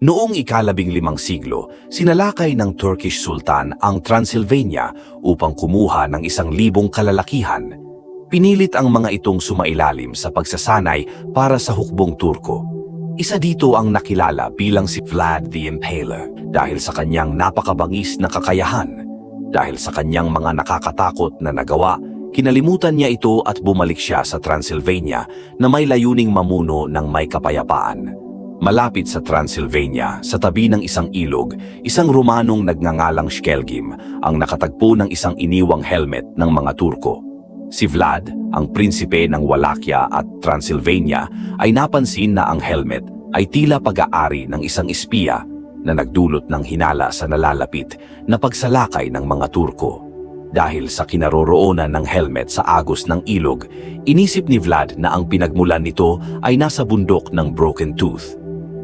Noong ika-15 siglo, sinalakay ng Turkish Sultan ang Transylvania upang kumuha ng 1,000 kalalakihan. Pinilit ang mga itong sumailalim sa pagsasanay para sa hukbong Turko. Isa dito ang nakilala bilang si Vlad the Impaler dahil sa kanyang napakabangis na kakayahan. Dahil sa kanyang mga nakakatakot na nagawa, kinalimutan niya ito at bumalik siya sa Transylvania na may layuning mamuno ng may kapayapaan. Malapit sa Transylvania, sa tabi ng isang ilog, isang Romanong nagngangalang Skelgim ang nakatagpo ng isang iniwang helmet ng mga Turko. Si Vlad, ang prinsipe ng Wallachia at Transylvania, ay napansin na ang helmet ay tila pag-aari ng isang espiya na nagdulot ng hinala sa nalalapit na pagsalakay ng mga Turko. Dahil sa kinaroroonan ng helmet sa agos ng ilog, inisip ni Vlad na ang pinagmulan nito ay nasa bundok ng Broken Tooth.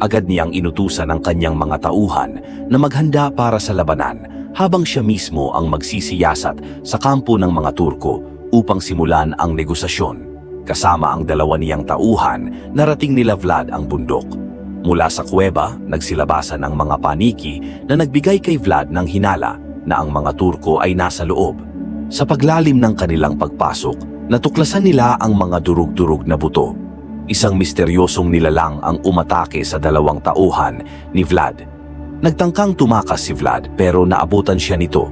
Agad niyang inutusan ang kanyang mga tauhan na maghanda para sa labanan habang siya mismo ang magsisiyasat sa kampo ng mga Turko upang simulan ang negosasyon. Kasama ang 2 niyang tauhan, narating nila Vlad ang bundok. Mula sa kuweba, nagsilabasan ang mga paniki na nagbigay kay Vlad ng hinala na ang mga Turko ay nasa loob. Sa paglalim ng kanilang pagpasok, natuklasan nila ang mga durug-durug na buto. Isang misteryosong nilalang ang umatake sa 2 tauhan ni Vlad. Nagtangkang tumakas si Vlad pero naabutan siya nito.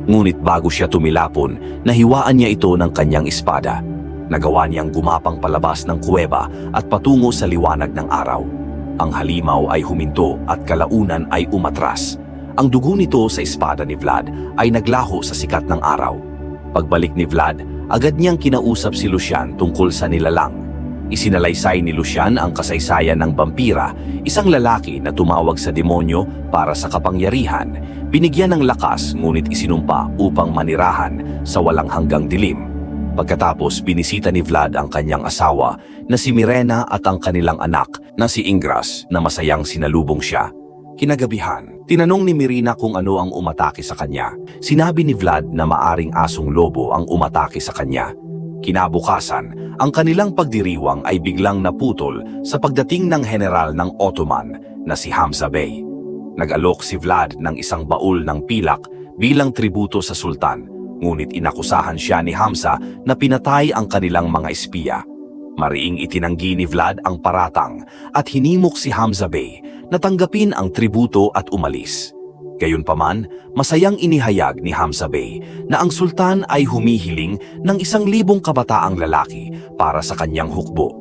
Ngunit bago siya tumilapon, nahiwaan niya ito ng kanyang espada. Nagawa niyang gumapang palabas ng kuweba at patungo sa liwanag ng araw. Ang halimaw ay huminto at kalaunan ay umatras. Ang dugo nito sa espada ni Vlad ay naglaho sa sikat ng araw. Pagbalik ni Vlad, agad niyang kinausap si Lucian tungkol sa nilalang. Isinalaysay ni Lucian ang kasaysayan ng vampira, isang lalaki na tumawag sa demonyo para sa kapangyarihan, binigyan ng lakas ngunit isinumpa upang manirahan sa walang hanggang dilim. Pagkatapos binisita ni Vlad ang kanyang asawa na si Mirena at ang kanilang anak na si Ingras na masayang sinalubong siya. Kinagabihan, tinanong ni Mirena kung ano ang umatake sa kanya. Sinabi ni Vlad na maaring asong lobo ang umatake sa kanya. Kinabukasan, ang kanilang pagdiriwang ay biglang naputol sa pagdating ng general ng Ottoman na si Hamza Bey. Nag-alok si Vlad ng isang baul ng pilak bilang tributo sa sultan, ngunit inakusahan siya ni Hamza na pinatay ang kanilang mga espiya. Mariing itinanggi ni Vlad ang paratang at hinimok si Hamza Bey na tanggapin ang tributo at umalis. Gayunpaman, masayang inihayag ni Hamza Bey na ang sultan ay humihiling ng 1,000 kabataang lalaki para sa kanyang hukbo.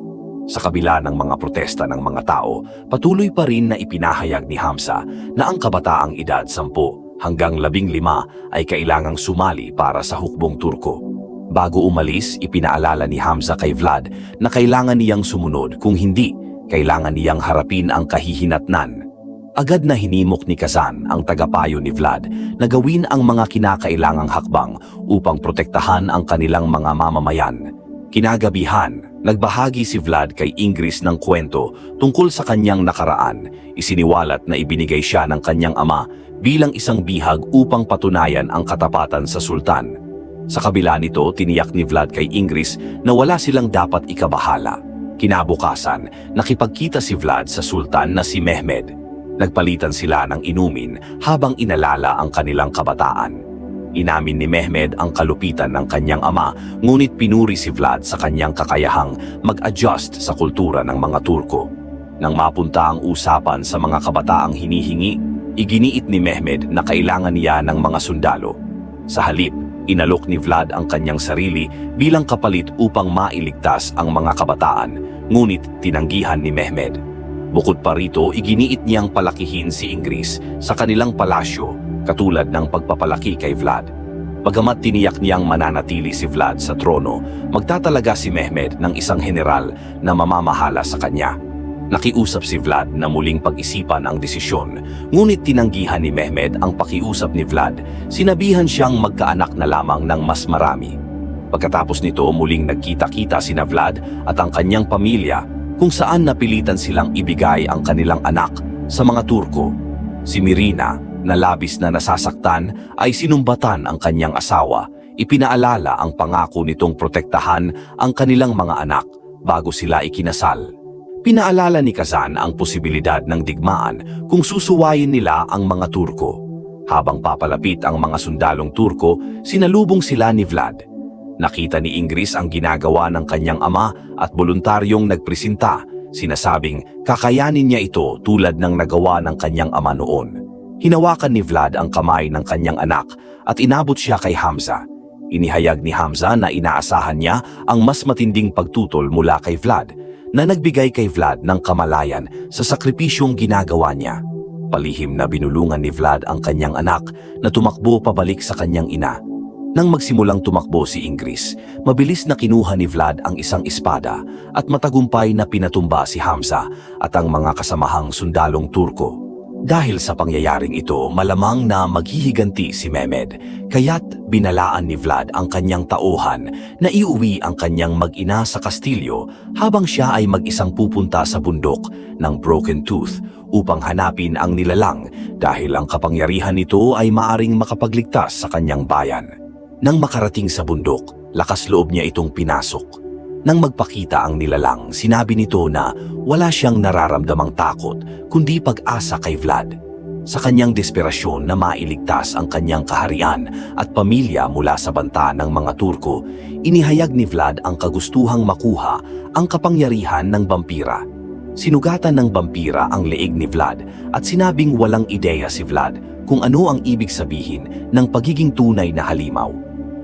Sa kabila ng mga protesta ng mga tao, patuloy pa rin na ipinahayag ni Hamza na ang kabataang edad 10 hanggang 15 ay kailangang sumali para sa hukbong Turko. Bago umalis, ipinaalala ni Hamza kay Vlad na kailangan niyang sumunod, kung hindi, kailangan niyang harapin ang kahihinatnan. Agad na hinimok ni Kazan, ang tagapayo ni Vlad, na gawin ang mga kinakailangang hakbang upang protektahan ang kanilang mga mamamayan. Kinagabihan, nagbahagi si Vlad kay Ingris ng kwento tungkol sa kanyang nakaraan. Isiniwalat na ibinigay siya ng kanyang ama bilang isang bihag upang patunayan ang katapatan sa sultan. Sa kabila nito, tiniyak ni Vlad kay Ingris na wala silang dapat ikabahala. Kinabukasan, nakipagkita si Vlad sa sultan na si Mehmed. Nagpalitan sila ng inumin habang inalala ang kanilang kabataan. Inamin ni Mehmed ang kalupitan ng kanyang ama, ngunit pinuri si Vlad sa kanyang kakayahang mag-adjust sa kultura ng mga Turko. Nang mapunta ang usapan sa mga kabataang hinihingi, iginiit ni Mehmed na kailangan niya ng mga sundalo. Sa halip, inalok ni Vlad ang kanyang sarili bilang kapalit upang mailigtas ang mga kabataan, ngunit tinanggihan ni Mehmed. Bukod pa rito, iginiit niyang palakihin si Ingris sa kanilang palasyo katulad ng pagpapalaki kay Vlad. Bagamat tiniyak niyang mananatili si Vlad sa trono, magtatalaga si Mehmed ng isang general na mamamahala sa kanya. Nakiusap si Vlad na muling pag-isipan ang desisyon, ngunit tinanggihan ni Mehmed ang pakiusap ni Vlad. Sinabihan siyang magkaanak na lamang ng mas marami. Pagkatapos nito, muling nagkita-kita sina Vlad at ang kanyang pamilya, kung saan napilitan silang ibigay ang kanilang anak sa mga Turko. Si Mirena, na labis na nasasaktan, ay sinumbatan ang kanyang asawa. Ipinaalala ang pangako nitong protektahan ang kanilang mga anak bago sila ikinasal. Pinaalala ni Kazan ang posibilidad ng digmaan kung susuwayin nila ang mga Turko. Habang papalapit ang mga sundalong Turko, sinalubong sila ni Vlad. Nakita ni Ingris ang ginagawa ng kanyang ama at voluntaryong nagpresenta, sinasabing kakayanin niya ito tulad ng nagawa ng kanyang ama noon. Hinawakan ni Vlad ang kamay ng kanyang anak at inabot siya kay Hamza. Inihayag ni Hamza na inaasahan niya ang mas matinding pagtutol mula kay Vlad, na nagbigay kay Vlad ng kamalayan sa sakripisyong ginagawa niya. Palihim na binulungan ni Vlad ang kanyang anak na tumakbo pabalik sa kanyang ina. Nang magsimulang tumakbo si Ingris, mabilis na kinuha ni Vlad ang isang espada at matagumpay na pinatumba si Hamza at ang mga kasamahang sundalong Turko. Dahil sa pangyayaring ito, malamang na maghihiganti si Mehmed, kaya't binalaan ni Vlad ang kanyang tauhan na iuwi ang kanyang mag-ina sa kastilyo habang siya ay mag-isang pupunta sa bundok ng Broken Tooth upang hanapin ang nilalang dahil ang kapangyarihan nito ay maaring makapagligtas sa kanyang bayan. Nang makarating sa bundok, lakas loob niya itong pinasok. Nang magpakita ang nilalang, sinabi nito na wala siyang nararamdamang takot kundi pag-asa kay Vlad. Sa kanyang desperasyon na mailigtas ang kanyang kaharian at pamilya mula sa banta ng mga Turko, inihayag ni Vlad ang kagustuhang makuha ang kapangyarihan ng vampira. Sinugatan ng vampira ang leeg ni Vlad at sinabing walang ideya si Vlad kung ano ang ibig sabihin ng pagiging tunay na halimaw.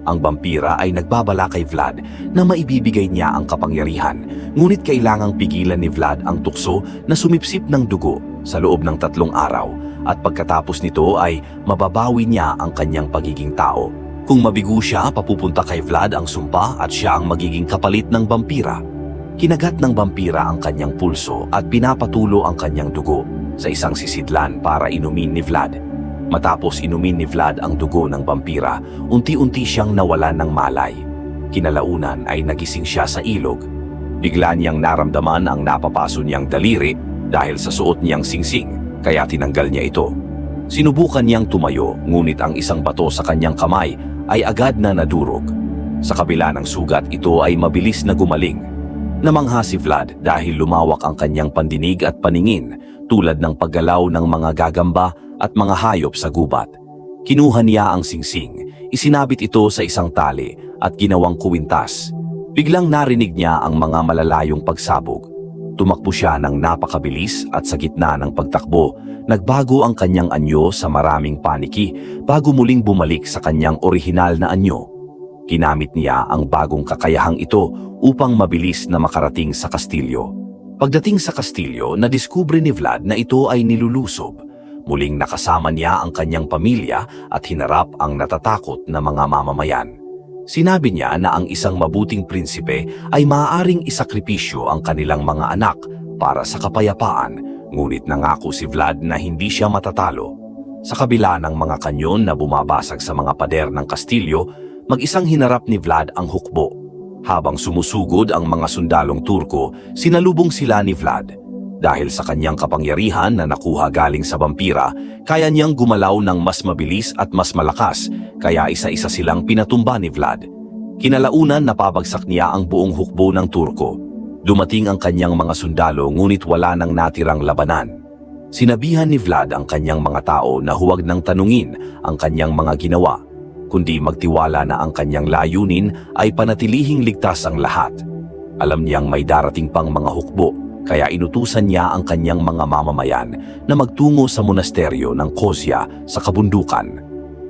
Ang vampira ay nagbabala kay Vlad na maibibigay niya ang kapangyarihan, ngunit kailangang pigilan ni Vlad ang tukso na sumipsip ng dugo sa loob ng 3 araw at pagkatapos nito ay mababawi niya ang kanyang pagiging tao. Kung mabigo siya, papupunta kay Vlad ang sumpa at siya ang magiging kapalit ng vampira. Kinagat ng vampira ang kanyang pulso at pinapatulo ang kanyang dugo sa isang sisidlan para inumin ni Vlad. Matapos inumin ni Vlad ang dugo ng vampira, unti-unti siyang nawalan ng malay. Kinalaunan ay nagising siya sa ilog. Bigla niyang naramdaman ang napapaso niyang daliri dahil sa suot niyang singsing, kaya tinanggal niya ito. Sinubukan niyang tumayo, ngunit ang isang bato sa kanyang kamay ay agad na nadurog. Sa kabila ng sugat, ito ay mabilis na gumaling. Namangha si Vlad dahil lumawak ang kanyang pandinig at paningin tulad ng paggalaw ng mga gagamba at mga hayop sa gubat. Kinuha niya ang singsing, isinabit ito sa isang tali at ginawang kuwintas. Biglang narinig niya ang mga malalayong pagsabog. Tumakbo siya ng napakabilis at sa gitna ng pagtakbo, nagbago ang kanyang anyo sa maraming paniki bago muling bumalik sa kanyang orihinal na anyo. Ginamit niya ang bagong kakayahang ito upang mabilis na makarating sa kastilyo. Pagdating sa kastilyo, nadiskubre ni Vlad na ito ay nilulusob. Muling nakasama niya ang kanyang pamilya at hinarap ang natatakot na mga mamamayan. Sinabi niya na ang isang mabuting prinsipe ay maaaring isakripisyo ang kanilang mga anak para sa kapayapaan, ngunit nangako si Vlad na hindi siya matatalo. Sa kabila ng mga kanyon na bumabasag sa mga pader ng kastilyo, mag-isang hinarap ni Vlad ang hukbo. Habang sumusugod ang mga sundalong Turko, sinalubong sila ni Vlad. Dahil sa kanyang kapangyarihan na nakuha galing sa vampira, kaya niyang gumalaw ng mas mabilis at mas malakas, kaya isa-isa silang pinatumba ni Vlad. Kinalaunan napabagsak niya ang buong hukbo ng Turko. Dumating ang kanyang mga sundalo ngunit wala nang natirang labanan. Sinabihan ni Vlad ang kanyang mga tao na huwag nang tanungin ang kanyang mga ginawa, kundi magtiwala na ang kanyang layunin ay panatilihing ligtas ang lahat. Alam niyang may darating pang mga hukbo, kaya inutusan niya ang kanyang mga mamamayan na magtungo sa monasteryo ng Kosya sa kabundukan.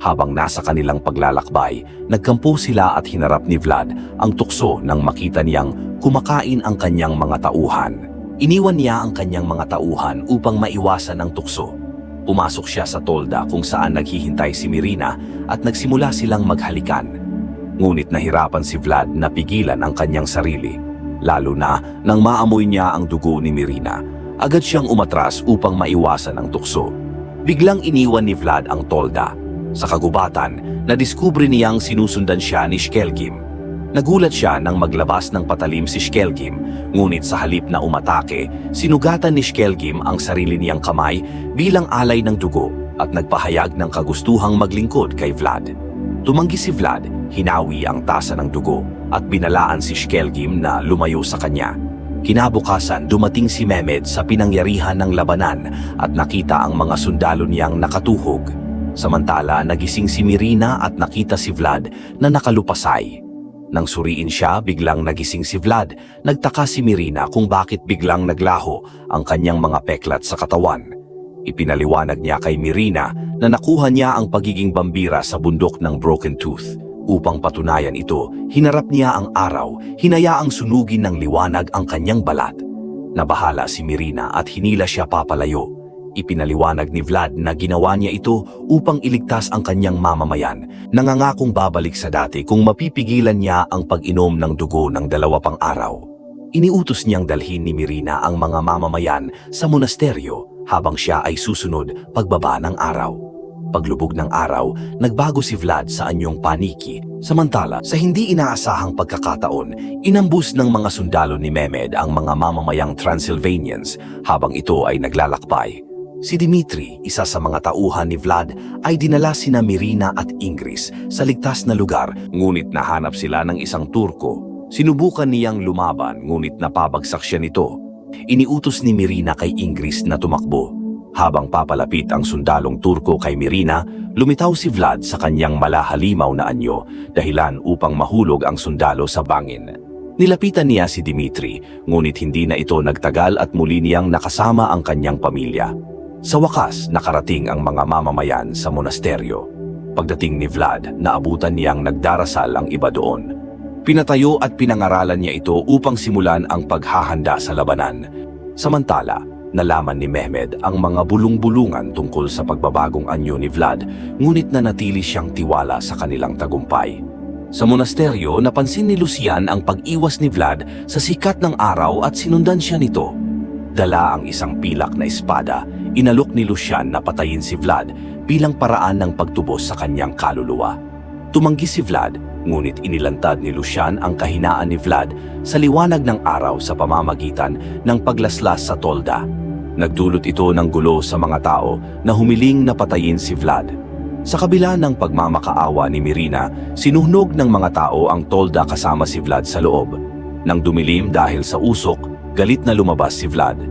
Habang nasa kanilang paglalakbay, nagkampo sila at hinarap ni Vlad ang tukso nang makita niyang kumakain ang kanyang mga tauhan. Iniwan niya ang kanyang mga tauhan upang maiwasan ang tukso. Pumasok siya sa tolda kung saan naghihintay si Mirina at nagsimula silang maghalikan. Ngunit nahirapan si Vlad na pigilan ang kanyang sarili. Lalo na nang maamoy niya ang dugo ni Mirina, agad siyang umatras upang maiwasan ang tukso. Biglang iniwan ni Vlad ang tolda. Sa kagubatan, nadiskubre niyang sinusundan siya ni Shkelgim. Nagulat siya nang maglabas ng patalim si Shkelgim, ngunit sa halip na umatake, sinugatan ni Shkelgim ang sarili niyang kamay bilang alay ng dugo at nagpahayag ng kagustuhang maglingkod kay Vlad. Tumanggi si Vlad, hinawi ang tasa ng dugo at binalaan si Shkelgim na lumayo sa kanya. Kinabukasan, dumating si Mehmed sa pinangyarihan ng labanan at nakita ang mga sundalo niyang nakatuhog. Samantala, nagising si Mirina at nakita si Vlad na nakalupasay. Nang suriin siya, biglang nagising si Vlad. Nagtaka si Mirina kung bakit biglang naglaho ang kanyang mga peklat sa katawan. Ipinaliwanag niya kay Mirina na nakuha niya ang pagiging bambira sa bundok ng Broken Tooth. Upang patunayan ito, hinarap niya ang araw, hinayaang sunugin ng liwanag ang kanyang balat. Nabahala si Mirina at hinila siya papalayo. Ipinaliwanag ni Vlad na ginawa niya ito upang iligtas ang kanyang mamamayan, nangangakong babalik sa dati kung mapipigilan niya ang pag-inom ng dugo ng 2 pang araw. Iniutos niyang dalhin ni Mirina ang mga mamamayan sa monasteryo habang siya ay susunod pagbaba ng araw. Paglubog ng araw, nagbago si Vlad sa anyong paniki. Samantala, sa hindi inaasahang pagkakataon, inambus ng mga sundalo ni Mehmed ang mga mamamayang Transylvanians habang ito ay naglalakbay. Si Dimitri, isa sa mga tauhan ni Vlad, ay dinala sina Mirina at Ingris sa ligtas na lugar, ngunit nahanap sila ng isang Turko. Sinubukan niyang lumaban, ngunit napabagsak siya nito. Iniutos ni Mirina kay Ingris na tumakbo. Habang papalapit ang sundalong Turko kay Mirina, lumitaw si Vlad sa kanyang malahalimaw na anyo, dahilan upang mahulog ang sundalo sa bangin. Nilapitan niya si Dimitri, ngunit hindi na ito nagtagal at muli niyang nakasama ang kanyang pamilya. Sa wakas, nakarating ang mga mamamayan sa monasteryo. Pagdating ni Vlad, naabutan niyang nagdarasal ang iba doon. Pinatayo at pinangaralan niya ito upang simulan ang paghahanda sa labanan. Samantala, nalaman ni Mehmed ang mga bulong-bulungan tungkol sa pagbabagong anyo ni Vlad, ngunit nanatili siyang tiwala sa kanilang tagumpay. Sa monasteryo, napansin ni Lucian ang pag-iwas ni Vlad sa sikat ng araw at sinundan siya nito. Dala ang isang pilak na espada, inalok ni Lucian na patayin si Vlad bilang paraan ng pagtubos sa kanyang kaluluwa. Tumanggi si Vlad, ngunit inilantad ni Lucian ang kahinaan ni Vlad sa liwanag ng araw sa pamamagitan ng paglaslas sa tolda. Nagdulot ito ng gulo sa mga tao na humiling na patayin si Vlad. Sa kabila ng pagmamakaawa ni Mirina, sinuhnog ng mga tao ang tolda kasama si Vlad sa loob. Nang dumilim dahil sa usok, galit na lumabas si Vlad.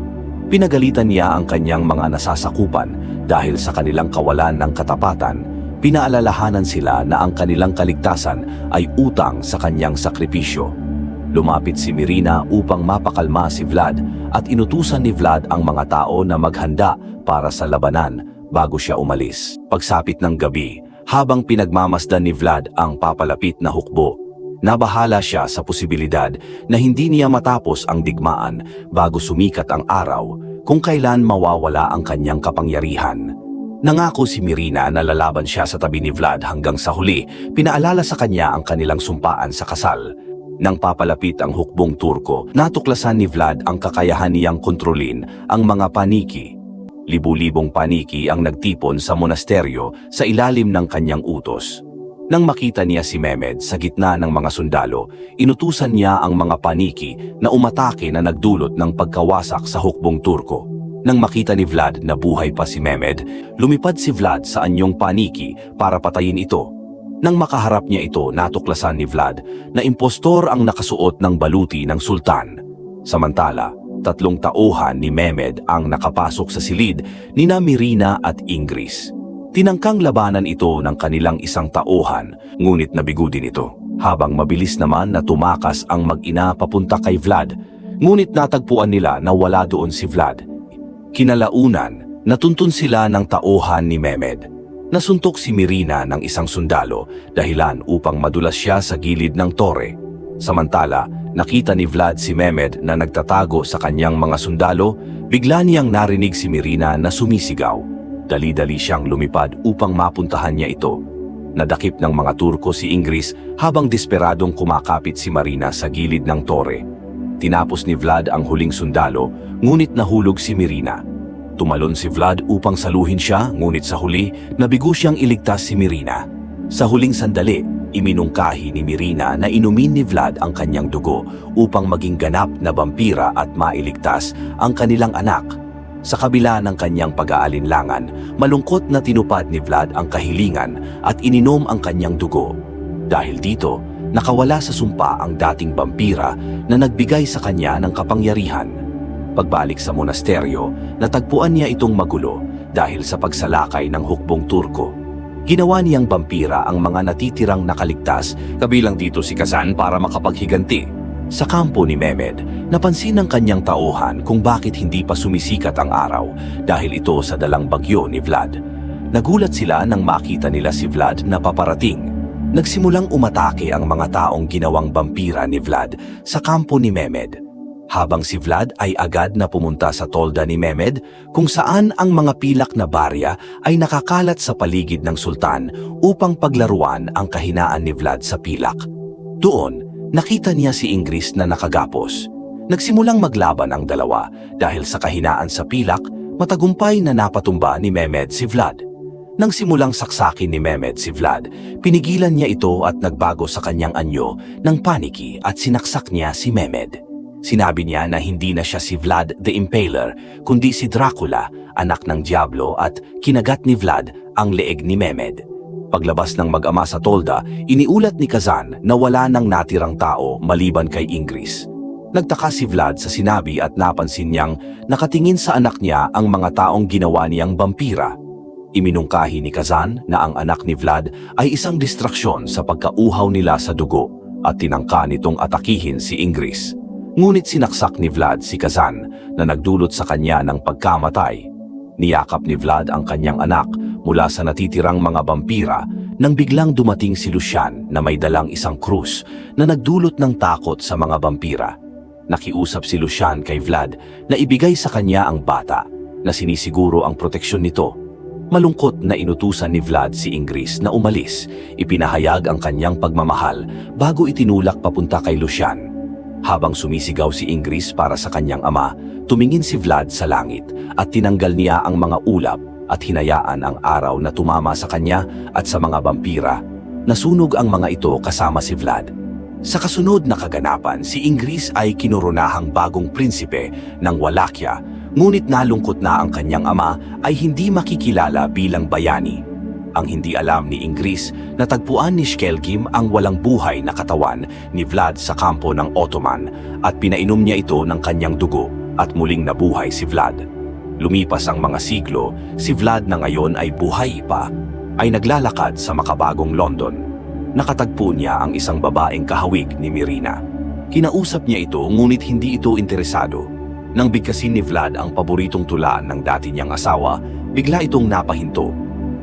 Pinagalitan niya ang kanyang mga nasasakupan dahil sa kanilang kawalan ng katapatan. Pinaalalahanan sila na ang kanilang kaligtasan ay utang sa kanyang sakripisyo. Lumapit si Mirina upang mapakalma si Vlad at inutusan ni Vlad ang mga tao na maghanda para sa labanan bago siya umalis. Pagsapit ng gabi, habang pinagmamasdan ni Vlad ang papalapit na hukbo, nabahala siya sa posibilidad na hindi niya matapos ang digmaan bago sumikat ang araw kung kailan mawawala ang kanyang kapangyarihan. Nangako si Mirina na lalaban siya sa tabi ni Vlad hanggang sa huli, pinaalala sa kanya ang kanilang sumpaan sa kasal. Nang papalapit ang hukbong Turko, natuklasan ni Vlad ang kakayahan niyang kontrolin ang mga paniki. Libu-libong paniki ang nagtipon sa monasteryo sa ilalim ng kanyang utos. Nang makita niya si Mehmed sa gitna ng mga sundalo, inutusan niya ang mga paniki na umatake na nagdulot ng pagkawasak sa hukbong Turko. Nang makita ni Vlad na buhay pa si Mehmed, lumipad si Vlad sa anyong paniki para patayin ito. Nang makaharap niya ito, natuklasan ni Vlad na impostor ang nakasuot ng baluti ng sultan. Samantala, 3 tauhan ni Mehmed ang nakapasok sa silid ni Mirina at Ingris. Tinangkang labanan ito ng kanilang isang tauhan, ngunit nabigo din ito. Habang mabilis naman na tumakas ang mag-ina papunta kay Vlad, ngunit natagpuan nila na wala doon si Vlad. Kinalaunan, natuntun sila ng tauhan ni Mehmed. Nasuntok si Mirina ng isang sundalo dahilan upang madulas siya sa gilid ng tore. Samantala, nakita ni Vlad si Mehmed na nagtatago sa kanyang mga sundalo, bigla niyang narinig si Mirina na sumisigaw. Dali-dali siyang lumipad upang mapuntahan niya ito. Nadakip ng mga Turko si Ingris habang desperadong kumakapit si Marina sa gilid ng tore. Tinapos ni Vlad ang huling sundalo, ngunit nahulog si Mirina. Tumalon si Vlad upang saluhin siya, ngunit sa huli, nabigo siyang iligtas si Mirina. Sa huling sandali, iminungkahi ni Mirina na inumin ni Vlad ang kanyang dugo upang maging ganap na vampira at mailigtas ang kanilang anak. Sa kabila ng kanyang pag-aalinlangan, malungkot na tinupad ni Vlad ang kahilingan at ininom ang kanyang dugo. Dahil dito, Nakawala sa sumpa ang dating vampira na nagbigay sa kanya ng kapangyarihan. Pagbalik sa monasteryo, natagpuan niya itong magulo dahil sa pagsalakay ng hukbong Turko. Ginawa niyang vampira ang mga natitirang nakaligtas, kabilang dito si Kazan, para makapaghiganti. Sa kampo ni Mehmed, napansin ng kanyang tauhan kung bakit hindi pa sumisikat ang araw dahil ito sa dalang bagyo ni Vlad. Nagulat sila nang makita nila si Vlad na paparating. Nagsimulang umatake ang mga taong ginawang vampira ni Vlad sa kampo ni Mehmed. Habang si Vlad ay agad na pumunta sa tolda ni Mehmed kung saan ang mga pilak na barya ay nakakalat sa paligid ng sultan upang paglaruan ang kahinaan ni Vlad sa pilak. Doon, nakita niya si Ingris na nakagapos. Nagsimulang maglaban ang dalawa dahil sa kahinaan sa pilak, matagumpay na napatumba ni Mehmed si Vlad. Nang simulang saksakin ni Mehmed si Vlad, pinigilan niya ito at nagbago sa kanyang anyo ng paniki at sinaksak niya si Mehmed. Sinabi niya na hindi na siya si Vlad the Impaler, kundi si Dracula, anak ng Diablo, at kinagat ni Vlad ang leeg ni Mehmed. Paglabas ng mag-ama sa tolda, iniulat ni Kazan na wala nang natirang tao maliban kay Ingris. Nagtaka si Vlad sa sinabi at napansin niyang nakatingin sa anak niya ang mga taong ginawa niyang vampira. Iminungkahi ni Kazan na ang anak ni Vlad ay isang distraksyon sa pagkauhaw nila sa dugo at tinangka nitong atakihin si Ingris. Ngunit sinaksak ni Vlad si Kazan na nagdulot sa kanya ng pagkamatay. Niyakap ni Vlad ang kanyang anak mula sa natitirang mga vampira nang biglang dumating si Lucian na may dalang isang krus na nagdulot ng takot sa mga vampira. Nakiusap si Lucian kay Vlad na ibigay sa kanya ang bata na sinisiguro ang proteksyon nito. Malungkot na inutusan ni Vlad si Ingris na umalis, ipinahayag ang kanyang pagmamahal bago itinulak papunta kay Lucian. Habang sumisigaw si Ingris para sa kanyang ama, tumingin si Vlad sa langit at tinanggal niya ang mga ulap at hinayaan ang araw na tumama sa kanya at sa mga vampira. Nasunog ang mga ito kasama si Vlad. Sa kasunod na kaganapan, si Ingris ay kinuronahang bagong prinsipe ng Wallachia, ngunit nalungkot na ang kanyang ama ay hindi makikilala bilang bayani. Ang hindi alam ni Ingris, natagpuan ni Shkelgim ang walang buhay na katawan ni Vlad sa kampo ng Ottoman at pinainom niya ito ng kanyang dugo at muling nabuhay si Vlad. Lumipas ang mga siglo, si Vlad na ngayon ay buhay pa, ay naglalakad sa makabagong London. Nakatagpo niya ang isang babaeng kahawig ni Mirina. Kinausap niya ito ngunit hindi ito interesado. Nang bigkasin ni Vlad ang paboritong tula ng dati niyang asawa, bigla itong napahinto.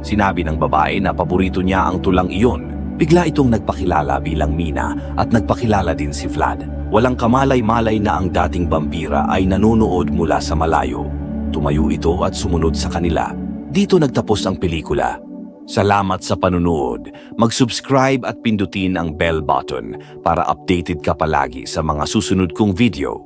Sinabi ng babae na paborito niya ang tulang iyon. Bigla itong nagpakilala bilang Mina at nagpakilala din si Vlad. Walang kamalay-malay na ang dating vampira ay nanonood mula sa malayo. Tumayo ito at sumunod sa kanila. Dito nagtapos ang pelikula. Salamat sa panunood. Mag-subscribe at pindutin ang bell button para updated ka palagi sa mga susunod kong video.